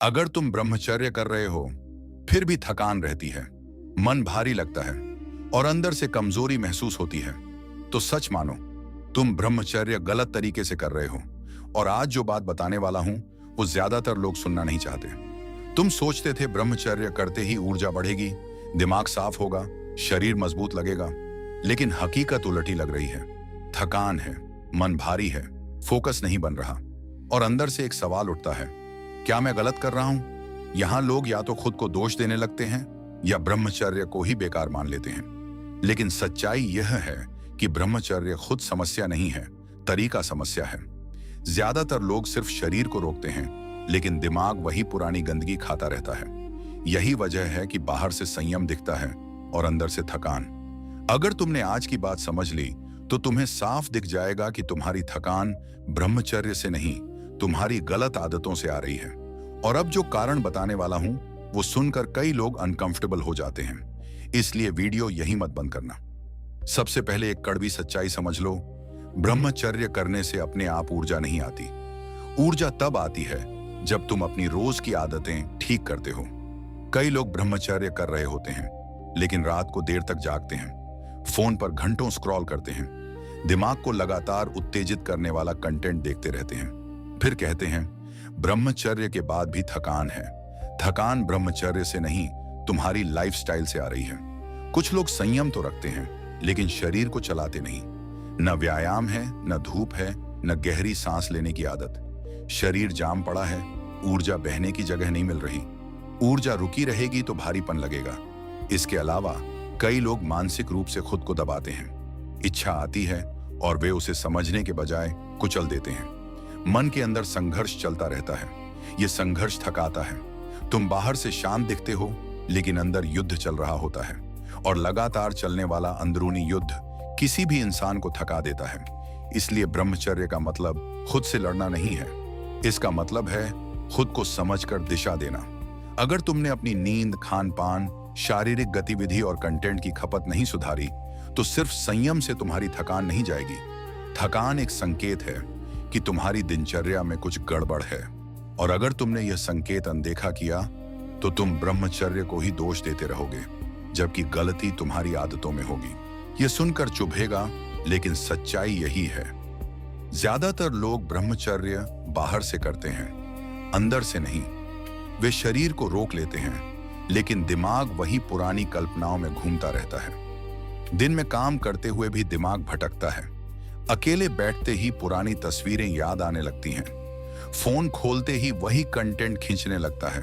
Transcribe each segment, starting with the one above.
अगर तुम ब्रह्मचर्य कर रहे हो फिर भी थकान रहती है, मन भारी लगता है और अंदर से कमजोरी महसूस होती है, तो सच मानो तुम ब्रह्मचर्य गलत तरीके से कर रहे हो। और आज जो बात बताने वाला हूं वो ज्यादातर लोग सुनना नहीं चाहते। तुम सोचते थे ब्रह्मचर्य करते ही ऊर्जा बढ़ेगी, दिमाग साफ होगा, शरीर मजबूत लगेगा, लेकिन हकीकत उलटी लग रही है। थकान है, मन भारी है, फोकस नहीं बन रहा और अंदर से एक सवाल उठता है, क्या मैं गलत कर रहा हूं? यहां लोग या तो खुद को दोष देने लगते हैं या ब्रह्मचर्य को ही बेकार मान लेते हैं। लेकिन सच्चाई यह है कि ब्रह्मचर्य खुद समस्या नहीं है, तरीका समस्या है। ज्यादातर लोग सिर्फ शरीर को रोकते हैं, लेकिन दिमाग वही पुरानी गंदगी खाता रहता है। यही वजह है कि बाहर से संयम दिखता है और अंदर से थकान। अगर तुमने आज की बात समझ ली तो तुम्हें साफ दिख जाएगा कि तुम्हारी थकान ब्रह्मचर्य से नहीं, तुम्हारी गलत आदतों से आ रही है। और अब जो कारण बताने वाला हूं वो सुनकर कई लोग अनकंफर्टेबल हो जाते हैं, इसलिए वीडियो यहीं मत बंद करना। सबसे पहले एक कड़वी सच्चाई समझ लो, ब्रह्मचर्य करने से अपने आप ऊर्जा नहीं आती। ऊर्जा तब आती है जब तुम अपनी रोज की आदतें ठीक करते हो। कई लोग ब्रह्मचर्य कर रहे होते हैं लेकिन रात को देर तक जागते हैं, फोन पर घंटों स्क्रॉल करते हैं, दिमाग को लगातार उत्तेजित करने वाला कंटेंट देखते रहते हैं, फिर कहते हैं ब्रह्मचर्य के बाद भी थकान है। थकान ब्रह्मचर्य से नहीं, तुम्हारी लाइफस्टाइल से आ रही है। कुछ लोग संयम तो रखते हैं लेकिन शरीर को चलाते नहीं। न व्यायाम है, न धूप है, न गहरी सांस लेने की आदत। शरीर जाम पड़ा है, ऊर्जा बहने की जगह नहीं मिल रही। ऊर्जा रुकी रहेगी तो भारीपन लगेगा। इसके अलावा कई लोग मानसिक रूप से खुद को दबाते हैं। इच्छा आती है और वे उसे समझने के बजाय कुचल देते हैं। मन के अंदर संघर्ष चलता रहता है। यह संघर्ष थकाता है। तुम बाहर से शांत दिखते हो लेकिन अंदर युद्ध चल रहा होता है, और लगातार चलने वाला अंदरूनी युद्ध किसी भी इंसान को थका देता है। इसलिए ब्रह्मचर्य का मतलब खुद से लड़ना नहीं है, इसका मतलब है खुद को समझकर दिशा देना। अगर तुमने अपनी नींद, खान पान, शारीरिक गतिविधि और कंटेंट की खपत नहीं सुधारी तो सिर्फ संयम से तुम्हारी थकान नहीं जाएगी। थकान एक संकेत है कि तुम्हारी दिनचर्या में कुछ गड़बड़ है, और अगर तुमने यह संकेत अनदेखा किया तो तुम ब्रह्मचर्य को ही दोष देते रहोगे, जबकि गलती तुम्हारी आदतों में होगी। यह सुनकर चुभेगा लेकिन सच्चाई यही है। ज्यादातर लोग ब्रह्मचर्य बाहर से करते हैं, अंदर से नहीं। वे शरीर को रोक लेते हैं लेकिन दिमाग वही पुरानी कल्पनाओं में घूमता रहता है। दिन में काम करते हुए भी दिमाग भटकता है। अकेले बैठते ही पुरानी तस्वीरें याद आने लगती हैं। फोन खोलते ही वही कंटेंट खींचने लगता है,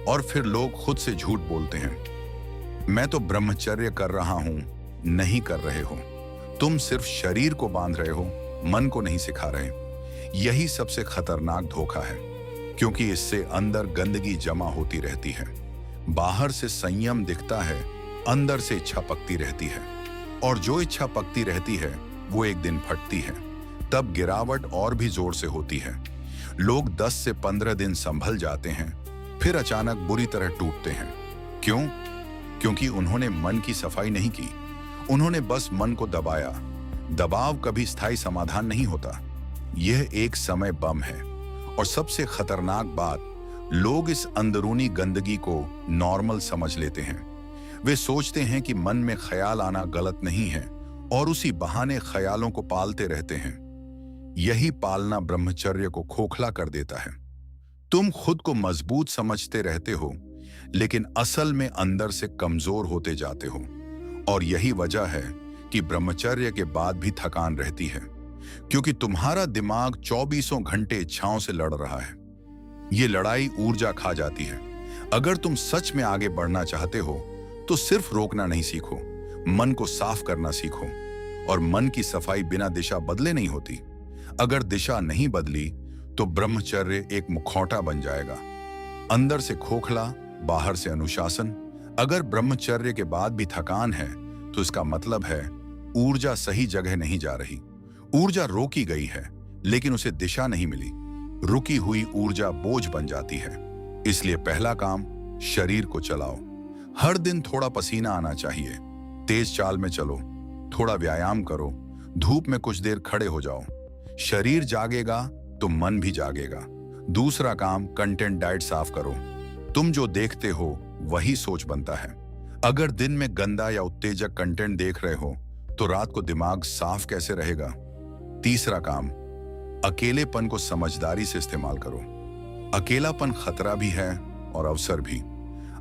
और फिर लोग खुद से झूठ बोलते हैं, मैं तो ब्रह्मचर्य कर रहा हूं। नहीं कर रहे हो, तुम सिर्फ शरीर को बांध रहे हो, मन को नहीं सिखा रहे। यही सबसे खतरनाक धोखा है, क्योंकि इससे अंदर गंदगी जमा होती रहती है। बाहर से संयम दिखता है, अंदर से इच्छा पकती रहती है, और जो इच्छा पकती रहती है वो एक दिन फटती है। तब गिरावट और भी जोर से होती है। लोग 10 से 15 दिन संभल जाते हैं, फिर अचानक बुरी तरह टूटते हैं। क्यों? क्योंकि उन्होंने मन की सफाई नहीं की, उन्होंने बस मन को दबाया। दबाव कभी स्थायी समाधान नहीं होता, यह एक समय बम है। और सबसे खतरनाक बात, लोग इस अंदरूनी गंदगी को नॉर्मल समझ लेते हैं। वे सोचते हैं कि मन में ख्याल आना गलत नहीं है, और उसी बहाने ख्यालों को पालते रहते हैं। यही पालना ब्रह्मचर्य को खोखला कर देता है। तुम खुद को मजबूत समझते रहते हो लेकिन असल में अंदर से कमजोर होते जाते हो। और यही वजह है कि ब्रह्मचर्य के बाद भी थकान रहती है, क्योंकि तुम्हारा दिमाग 24 घंटे इच्छाओं से लड़ रहा है। ये लड़ाई ऊर्जा खा जाती है। अगर तुम सच में आगे बढ़ना चाहते हो तो सिर्फ रोकना नहीं सीखो, मन को साफ करना सीखो। और मन की सफाई बिना दिशा बदले नहीं होती। अगर दिशा नहीं बदली तो ब्रह्मचर्य एक मुखौटा बन जाएगा, अंदर से खोखला, बाहर से अनुशासन। अगर ब्रह्मचर्य के बाद भी थकान है तो इसका मतलब है ऊर्जा सही जगह नहीं जा रही। ऊर्जा रोकी गई है लेकिन उसे दिशा नहीं मिली। रुकी हुई ऊर्जा बोझ बन जाती है। इसलिए पहला काम, शरीर को चलाओ। हर दिन थोड़ा पसीना आना चाहिए। तेज चाल में चलो, थोड़ा व्यायाम करो, धूप में कुछ देर खड़े हो जाओ। शरीर जागेगा तो मन भी जागेगा, दूसरा काम, कंटेंट डाइट साफ करो। तुम जो देखते हो वही सोच बनता है। अगर दिन में गंदा या उत्तेजक कंटेंट देख रहे हो तो रात को दिमाग साफ कैसे रहेगा। तीसरा काम, अकेलेपन को समझदारी से इस्तेमाल करो। अकेलापन खतरा भी है और अवसर भी।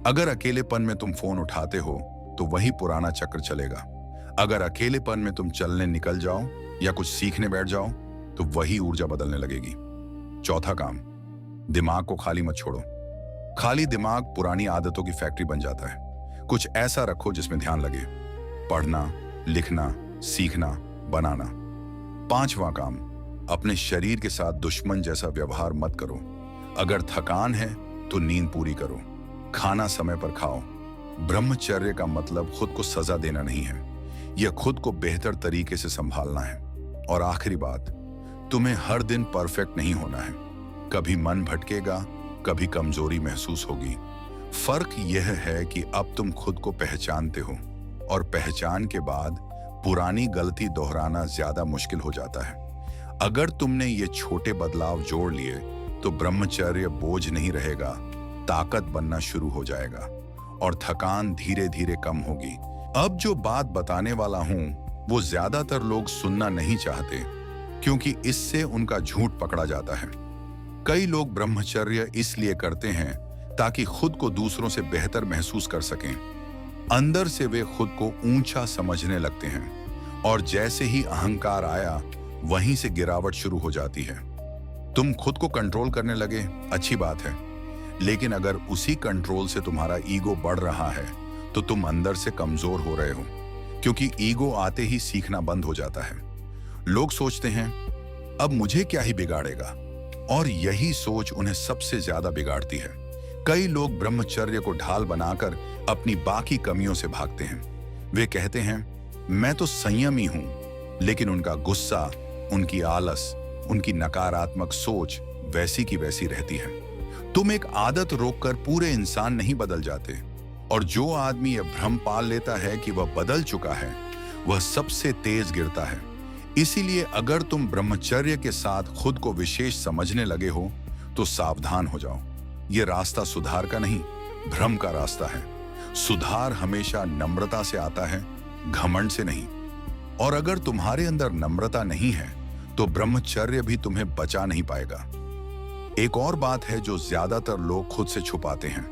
अगर अकेलेपन में तुम फोन उठाते हो तो वही पुराना चक्र चलेगा। अगर अकेलेपन में तुम चलने निकल जाओ या कुछ सीखने बैठ जाओ तो वही ऊर्जा बदलने लगेगी। चौथा काम, दिमाग को खाली मत छोड़ो। खाली दिमाग पुरानी आदतों की फैक्ट्री बन जाता है। कुछ ऐसा रखो जिसमें ध्यान लगे, पढ़ना, लिखना, सीखना, बनाना। पांचवा काम, अपने शरीर के साथ दुश्मन जैसा व्यवहार मत करो। अगर थकान है तो नींद पूरी करो, खाना समय पर खाओ। ब्रह्मचर्य का मतलब खुद को सजा देना नहीं है, यह खुद को बेहतर तरीके से संभालना है। और आखिरी बात, तुम्हें हर दिन परफेक्ट नहीं होना है। कभी मन भटकेगा, कभी कमजोरी महसूस होगी। फर्क यह है कि अब तुम खुद को पहचानते हो और पहचान के बाद पुरानी गलती दोहराना ज्यादा मुश्किल हो जाता है। अगर तुमने ये छोटे बदलाव जोड़ लिए तो ब्रह्मचर्य बोझ नहीं रहेगा, ताकत बनना शुरू हो जाएगा और थकान धीरे धीरे कम होगी। अब जो बात बताने वाला हूं वो ज्यादातर लोग सुनना नहीं चाहते क्योंकि इससे उनका झूठ पकड़ा जाता है। कई लोग ब्रह्मचर्य इसलिए करते हैं ताकि खुद को दूसरों से बेहतर महसूस कर सकें। अंदर से वे खुद को ऊंचा समझने लगते हैं और जैसे ही अहंकार आया वहीं से गिरावट शुरू हो जाती है। तुम खुद को कंट्रोल करने लगे, अच्छी बात है, लेकिन अगर उसी कंट्रोल से तुम्हारा ईगो बढ़ रहा है तो तुम अंदर से कमजोर हो रहे हो, क्योंकि ईगो आते ही सीखना बंद हो जाता है। लोग सोचते हैं अब मुझे क्या ही बिगाड़ेगा, और यही सोच उन्हें सबसे ज्यादा बिगाड़ती है। कई लोग ब्रह्मचर्य को ढाल बनाकर अपनी बाकी कमियों से भागते हैं। वे कहते हैं मैं तो संयमी हूं, लेकिन उनका गुस्सा, उनकी आलस, उनकी नकारात्मक सोच वैसी की वैसी रहती है। तुम एक आदत रोककर पूरे इंसान नहीं बदल जाते, और जो आदमी यह भ्रम पाल लेता है कि वह बदल चुका है वह सबसे तेज गिरता है। इसीलिए अगर तुम ब्रह्मचर्य के साथ खुद को विशेष समझने लगे हो तो सावधान हो जाओ। यह रास्ता सुधार का नहीं, भ्रम का रास्ता है। सुधार हमेशा नम्रता से आता है, घमंड से नहीं। और अगर तुम्हारे अंदर नम्रता नहीं है तो ब्रह्मचर्य भी तुम्हें बचा नहीं पाएगा। एक और बात है जो ज्यादातर लोग खुद से छुपाते हैं,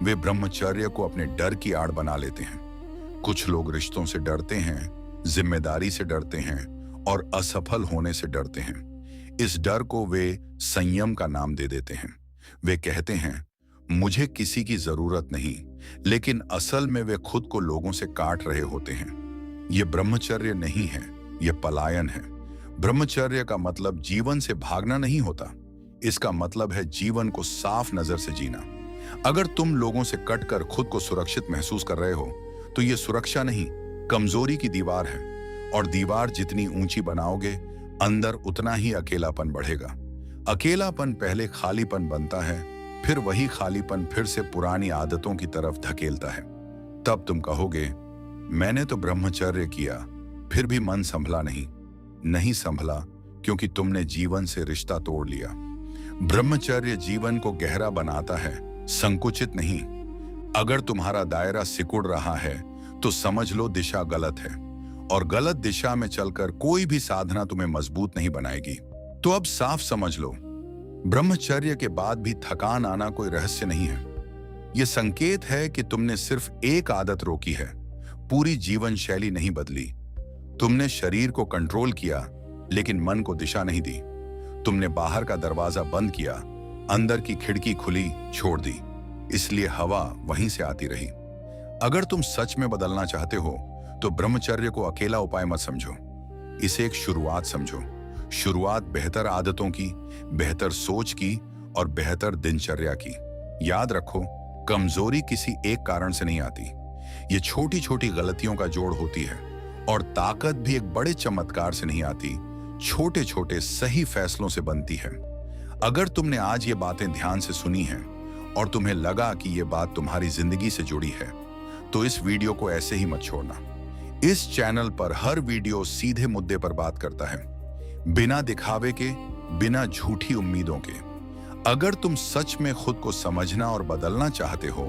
वे ब्रह्मचर्य को अपने डर की आड़ बना लेते हैं। कुछ लोग रिश्तों से डरते हैं, जिम्मेदारी से डरते हैं और असफल होने से डरते हैं। इस डर को वे संयम का नाम दे देते हैं। वे कहते हैं मुझे किसी की जरूरत नहीं, लेकिन असल में वे खुद को लोगों से काट रहे होते हैं। यह ब्रह्मचर्य नहीं है, यह पलायन है। ब्रह्मचर्य का मतलब जीवन से भागना नहीं होता, इसका मतलब है जीवन को साफ नजर से जीना। अगर तुम लोगों से कटकर खुद को सुरक्षित महसूस कर रहे हो तो यह सुरक्षा नहीं, कमजोरी की दीवार है। और दीवार जितनी ऊंची बनाओगे अंदर उतना ही अकेलापन बढ़ेगा। अकेलापन पहले खालीपन बनता है, फिर वही खालीपन फिर से पुरानी आदतों की तरफ धकेलता है। तब तुम कहोगे मैंने तो ब्रह्मचर्य किया फिर भी मन संभला नहीं संभला क्योंकि तुमने जीवन से रिश्ता तोड़ लिया। ब्रह्मचर्य जीवन को गहरा बनाता है, संकुचित नहीं। अगर तुम्हारा दायरा सिकुड़ रहा है तो समझ लो दिशा गलत है, और गलत दिशा में चलकर कोई भी साधना तुम्हें मजबूत नहीं बनाएगी। तो अब साफ समझ लो, ब्रह्मचर्य के बाद भी थकान आना कोई रहस्य नहीं है। यह संकेत है कि तुमने सिर्फ एक आदत रोकी है, पूरी जीवन शैली नहीं बदली। तुमने शरीर को कंट्रोल किया लेकिन मन को दिशा नहीं दी। तुमने बाहर का दरवाजा बंद किया, अंदर की खिड़की खुली छोड़ दी, इसलिए हवा वहीं से आती रही। अगर तुम सच में बदलना चाहते हो तो ब्रह्मचर्य को अकेला उपाय मत समझो, इसे एक शुरुआत समझो। शुरुआत बेहतर आदतों की, बेहतर सोच की और बेहतर दिनचर्या की। याद रखो, कमजोरी किसी एक कारण से नहीं आती, ये छोटी छोटी गलतियों का जोड़ होती है। और ताकत भी एक बड़े चमत्कार से नहीं आती, छोटे छोटे सही फैसलों से बनती है। अगर तुमने आज ये बातें ध्यान से सुनी हैं और तुम्हें लगा कि ये बात तुम्हारी जिंदगी से जुड़ी है तो इस वीडियो को ऐसे ही मत छोड़ना। इस चैनल पर हर वीडियो सीधे मुद्दे पर बात करता है, बिना दिखावे के, बिना झूठी उम्मीदों के। अगर तुम सच में खुद को समझना और बदलना चाहते हो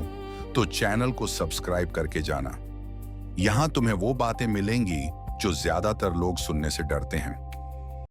तो चैनल को सब्सक्राइब करके जाना। यहां तुम्हें वो बातें मिलेंगी जो ज्यादातर लोग सुनने से डरते हैं।